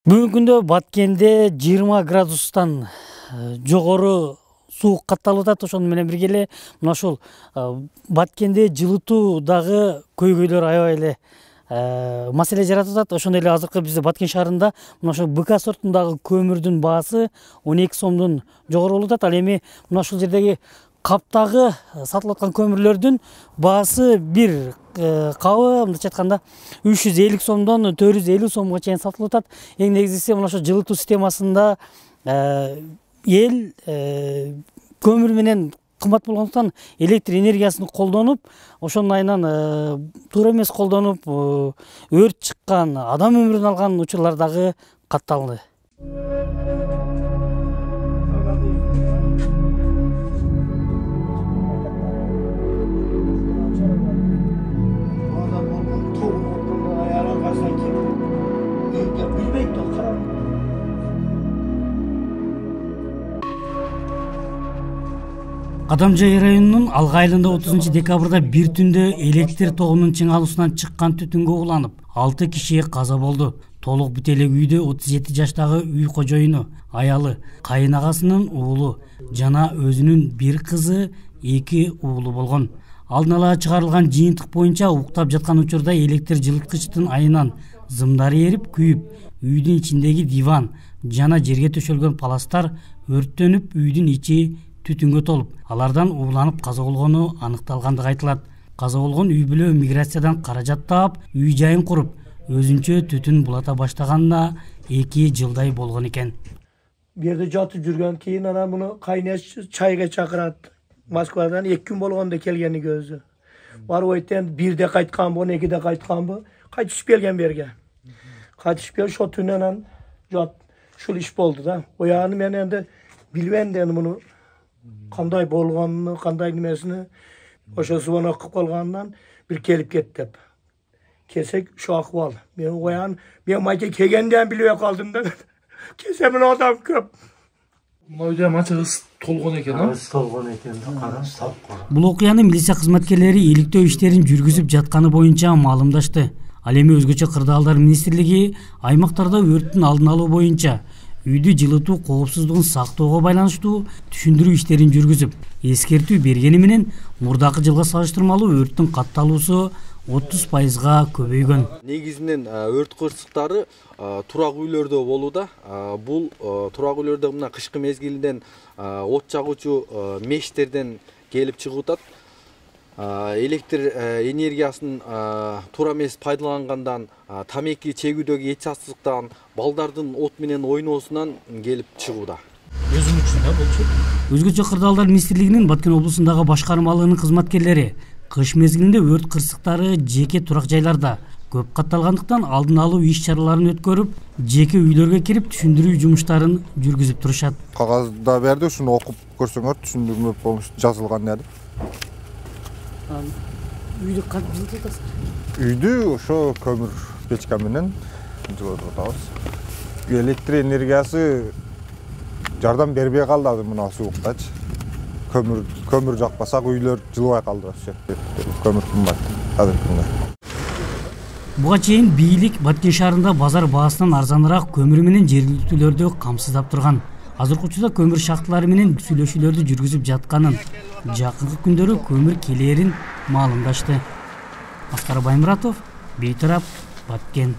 Бүгүнкү күндө Баткенде 20 градустан жогору суук катталып атат. Ошону менен бирге эле мына ушул Баткенде жылытуу дагы көйгөйлөр аябай эле маселе жаратып атат. Ошондой эле азыркы бизде Баткен шаарында мына ошол БК сортундагы көмүрдүн баасы 12 сомдон жогору болуп атат. Ал эми мына ушул жердеги каптагы сатылып аткан көмүрлөрдүн баасы бир кабы мындайча айтканда 350 сомдон 450 сомго чейин сатылып атат. Эң негизгиси мына ошо жылытуу системасында эл көмүр менен кымбат болгондуктан электр энергиясын колдонуп, ошонун айынан туура эмес колдонуп, өрт чыккан, адам өмүрүн алган учурлар дагы катталды. Кадамжай районунун Алга айылында 30 декабрда бир түндө электр тогунун чыңалуусунан чыккан түтүнгө уланып, 6 киши каза болду. Толук бүт элек үйдө 37 жаштагы үй кожоюну, аялы, кайынагасынын уулу жана өзүнүн бир кызы, 2 уулу болгон. Алдын ала чыгарылган жыйынтык боюнча уктап жаткан учурда электр жылыткычтын айынан зымдары эрип күйүп, үйдүн ичиндеги диван жана жерге төшөлгөн паластар өрттөнүп, үйдүн ичи түтүнгө толуп, алардан ууланып каза болгону аныкталгандыгы айтылат. Каза болгон үй бүлө миграциядан каражат таап, үй жайын куруп, өзүнчө түтүн булата баштаганына 2 жылдай болгон экен. Бу жерде жатып жүргөн кийин анан муну кайнеш чайга чакырат. Москвадан 2 күн болгондо келгени өзү. Барып өйттен 1-де кайтканбы, 12-де кайтканбы, кайтышып келген берге. Кайтышып келип ошо түнү анан жат ушул иш болду да. Ояны мен энди билбейм да муну кандай болгонун, кандай немесини ошо звонок кылып калганынан бир келип кет деп. Келсек ошо акыбал. Мен оян, мен майке келгенден билбей калдым да. Келсе мен адам көп. Мойда мачагыс толгон экен, а? Толгон экен, кара, сап кара. Бул окуяны милиция кызматкерлери иликтөө иштерин жүргүзүп жатканы боюнча маалымдашты. Ал эми өзгөчө кырдаалдар министрлиги аймактарда өрттүн алдын алуу боюнча үйдү жылытуу коопсуздугун сактоого байланыштуу түшүндүрүү иштерин жүргүзүп, эскертүү бергени менен мурдакы жылга салыштырмалуу өрттүн катталуусу 30%га көбөйгөн. Негизинен өрт кырсыктары турак үйлөрдө болууда. Бул турак үйлөрдө мына кышкы мезгилинен от жагуучу мештерден келип чыгып атат. Электр энергиясын туура эмес пайдалангандан, тамеки чегүүдөгү этчатсыздыктан, балдардын от менен ойноосунан келип чыгууда. Өзүм үчүн да болчу. Өзгөчө кырдаалдар министрлигинин Баткен облусундагы башкармалыгынын кызматкерлери кыш мезгилинде өрт кырсыктары жеке турак жайларда көп катталгандыктан алдын алуу иш чараларын өткөрүп, жеке үйлөргө кирип түшүндүрүү жумуштарын жүргүзүп турушат. Кагазда берди, ушуну окуп көрсөңөр түшүндүрмө болуп жазылган эди. Үйдү кантип жылытып атасыз? Үйдү ошо көмүр печка менен жылытып атабыз. Электр энергиясы жардам бербей калды мына сууктачы. Көмүр жакпасак үйлөр жылыбай калды ошо. Көмүр кымбат азыркы күндө. Буга чейин бийлик Баткен шаарында базар баасынан арзаныраак көмүр менен жергиликтүүлөрдү камсыздап турган. Азыркы учурда көмүр шахталары менен сүйлөшүүлөрдү жүргүзүп жатканын, жакынкы күндөрү көмүр келээрин маалымдашты. Аскар Баймуратов, Бейтарап, Баткен.